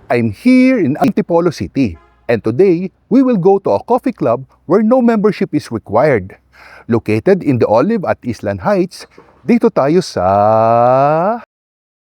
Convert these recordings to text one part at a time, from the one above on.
I'm here in Antipolo City, and today we will go to a coffee club where no membership is required. Located in the Olive at Island Heights, dito tayo sa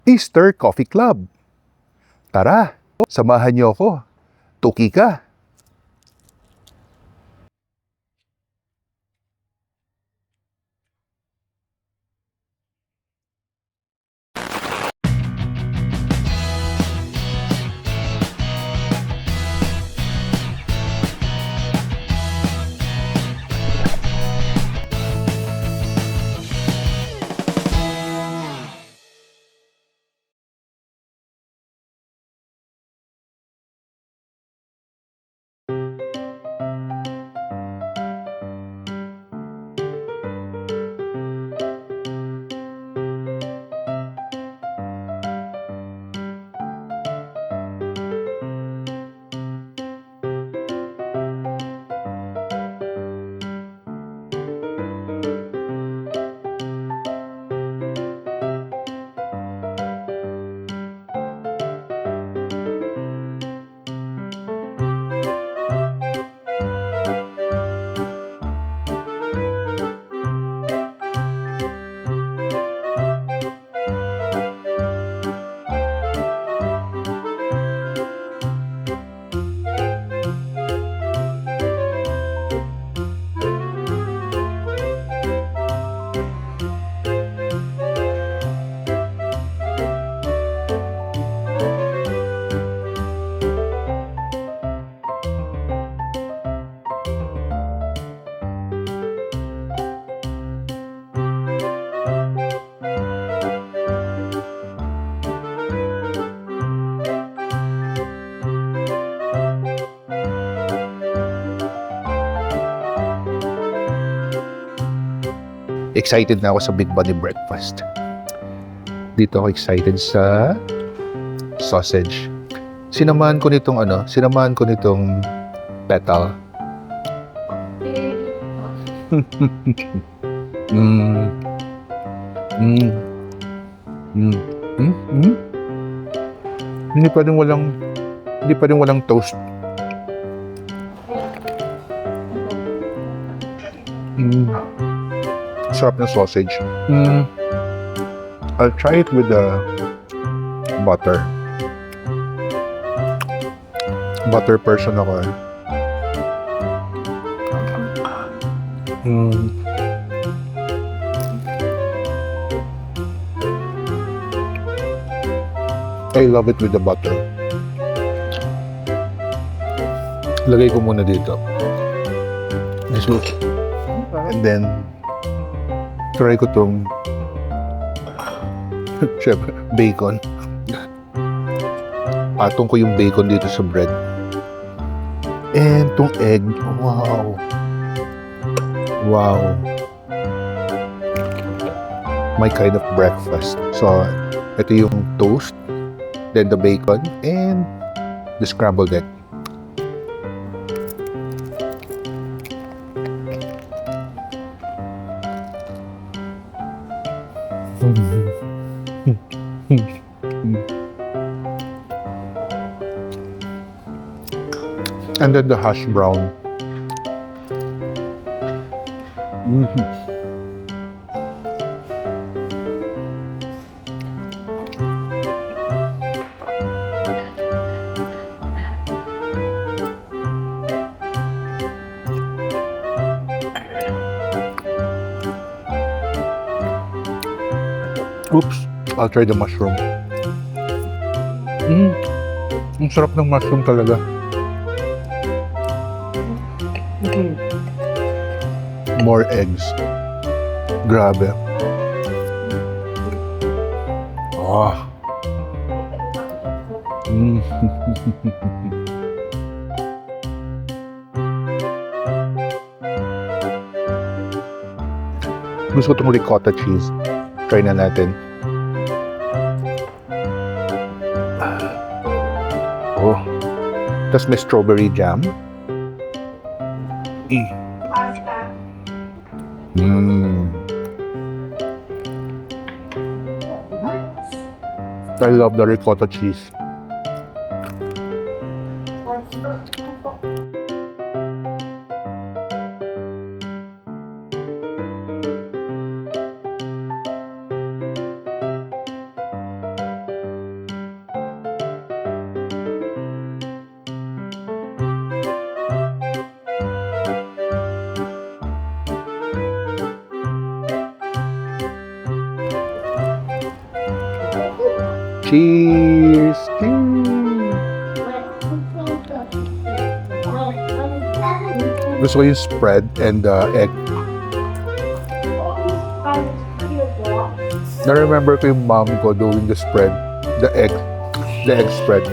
Easter Coffee Club. Tara, samahan niyo ako. Tuki ka! Excited na ako sa Big Bunny breakfast. Dito ako excited sa sausage. Sinamahan ko nitong petal. Hindi pa rin walang toast. Sarap na sausage. I'll try it with the butter. Butter person ako eh. I love it with the butter. Lagay ko muna dito. This will... And then try ko tong bacon. Patong ko yung bacon dito sa bread. And tong egg. Wow. Wow. My kind of breakfast. So, ito yung toast, then the bacon, and the scrambled egg. And then the hash brown. Oops, I'll try the mushroom. Ang sarap ng mushroom talaga. More eggs. Grabe. Oh. Gusto ko itong ricotta cheese. Try na natin. Oh. Tapos may strawberry jam. I love the ricotta cheese. Cheers! Cheers! Gusto ko yung spread and egg. Na-remember ko yung mom ko doing the spread, the egg spread.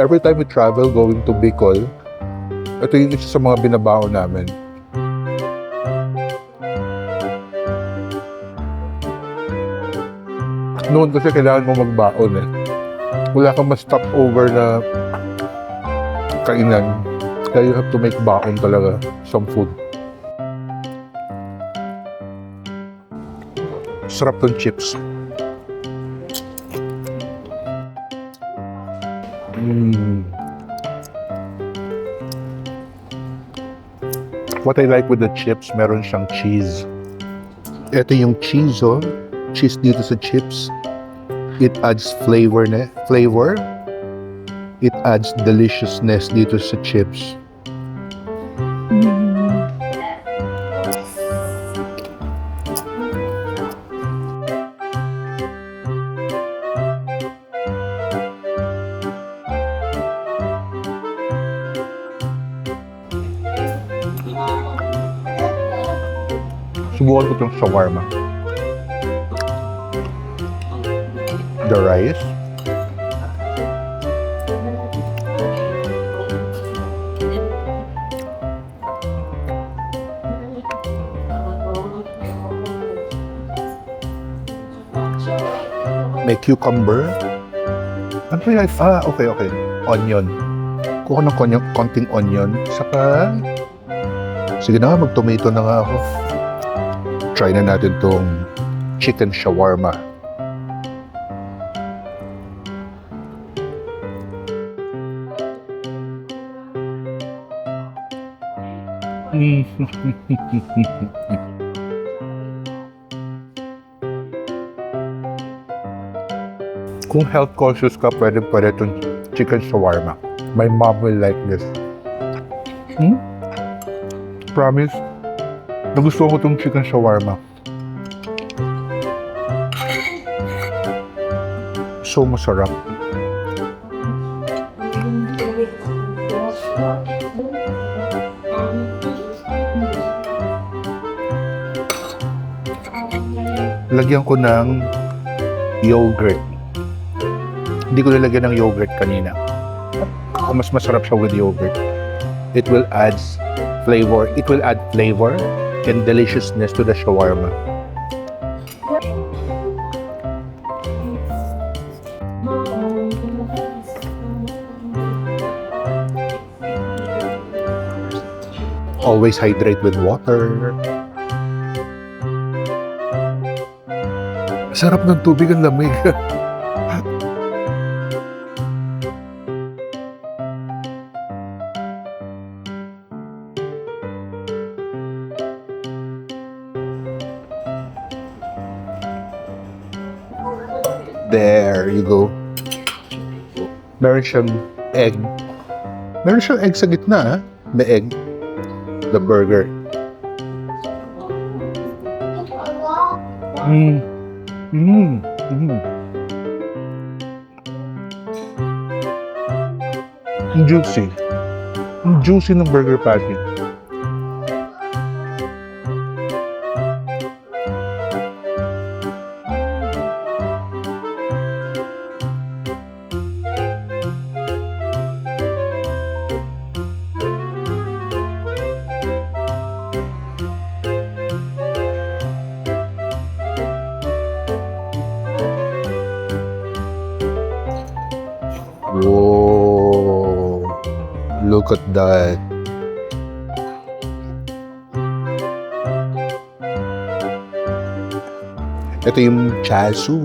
Every time we travel going to Bicol, ito yung isa sa mga binabaon namin. Noon kasi kailangan mo magbaon eh. Wala kang ma-stop over na kainan. Kaya you have to make baon talaga, some food. Sarap tong chips. What I like with the chips, meron siyang cheese. Ito yung cheese, oh. Cheese dito sa chips. It adds flavor. It adds deliciousness dito sa chips. Subukan ko itong shawarma. The rice. May cucumber. Ano yan? Okay. Onion. Kuha ng konting onion. Saka, sige na nga, mag-tomato na nga ako. Try na natin tong chicken shawarma. Kung health conscious ka, pwede itong chicken shawarma. My mom will like this. Promise, nagustuhan ko itong chicken shawarma. So masarap. Lagyan ko ng yogurt. Hindi ko nilagyan ng yogurt kanina. Mas masarap siya with yogurt. It will add flavor. It will add flavor and deliciousness to the shawarma. Always hydrate with water. Sarap ng tubig, ang lamig. There you go. Meron siyang egg. Meron siyang egg sa gitna, ha? May egg. The burger. Juicy. Juicy ng burger patty. Whoa, look at that. Ito yung chasu.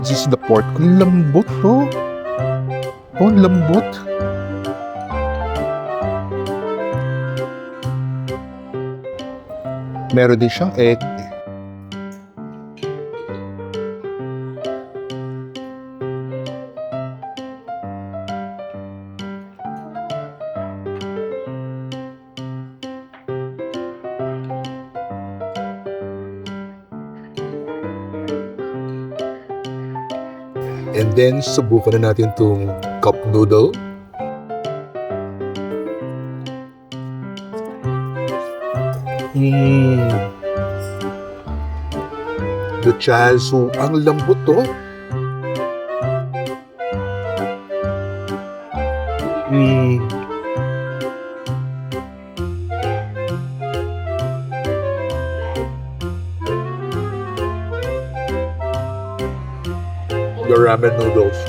This is the pork. Ang lambot to. Naku, ang lambot. Meron din siyang egg. And then, subukan na natin itong cup noodle. The chazu, ang lambot to. The ramen noodles.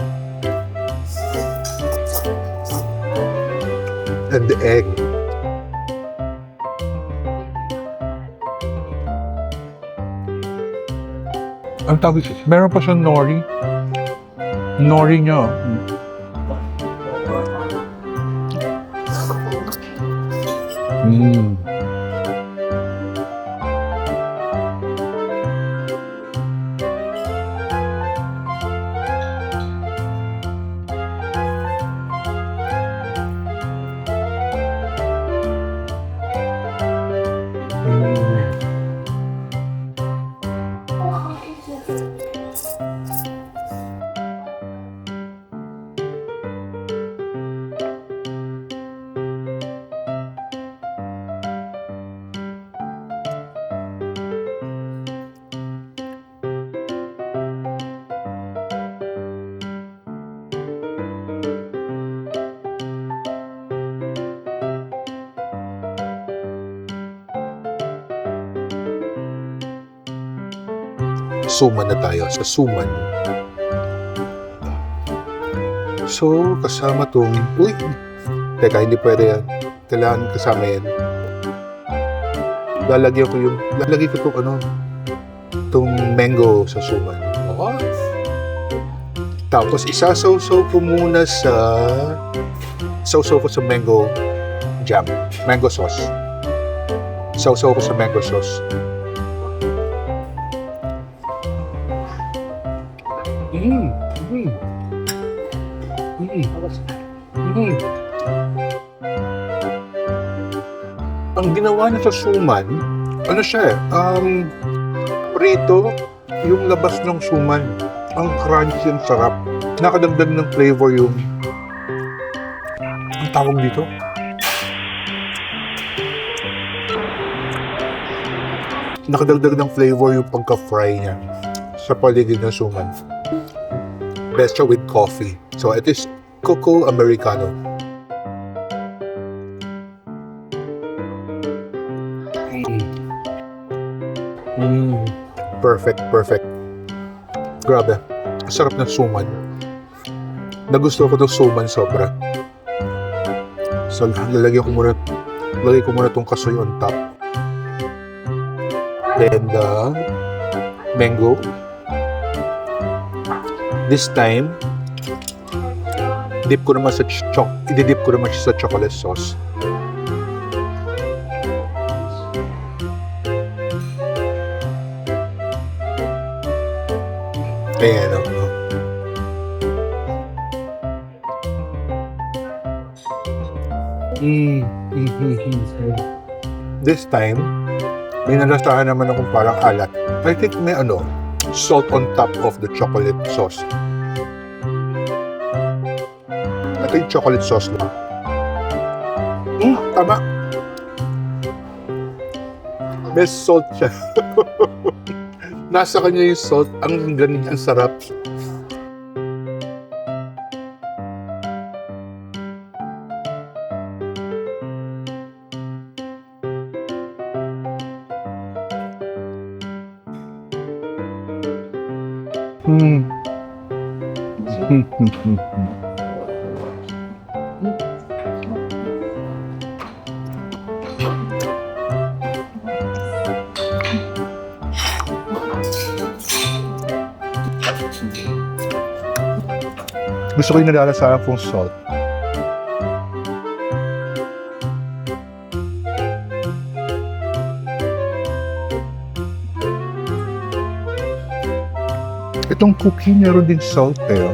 And the egg. Ang tawag, meron pa siyang nori. Nori niya. Suman na tayo sa suman. So, kasama tong... Uy! Teka, hindi pwede yan. Kailangan kasama yan. Lalagay ko tong tong mango sa suman. Oh. Tapos, isasaw-saw ko muna sausaw ko sa mango jam. Mango sauce. Sausaw ko sa mango sauce. Ang ginawa niya sa suman, ano siya prito, yung labas ng suman. Ang crunchy, ang sarap. Nakadagdag ng flavor yung, ang tawag dito? Nakadagdag ng flavor yung pagka-fry niya sa paligid ng suman. Best siya with coffee. So it is Coco Americano. Perfect. Grabe. Sarap ng suman. Nagustuhan ko itong suman sobra. So lagay ko muna itong kasoy on top. Then the mango. This time, ididip ko naman siya sa chocolate sauce. Ayan, This time, may nalasahan naman akong parang alat. I think may salt on top of the chocolate sauce. Ito yung chocolate sauce lang. Tama. May salt siya. Nasa kanya yung salt. Ang ganun, ang sarap. Gusto ko yung nalalasahan kong salt. Itong cookie, meron din salt eh.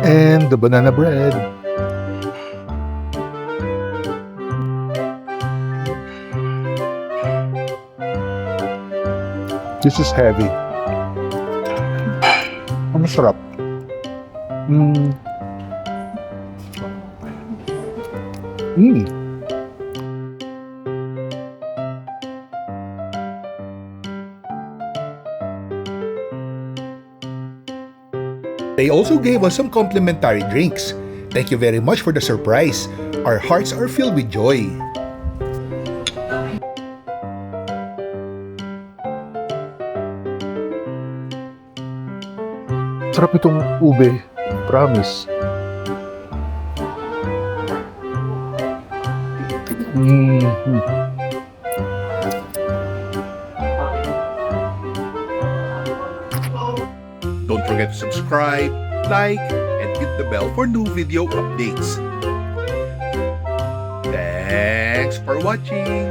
And the banana bread. This is heavy. Ang masarap. Mm. Mm. They also gave us some complimentary drinks. Thank you very much for the surprise. Our hearts are filled with joy. Sarap itong ube. Promise. Don't forget to subscribe, like, and hit the bell for new video updates. Thanks for watching!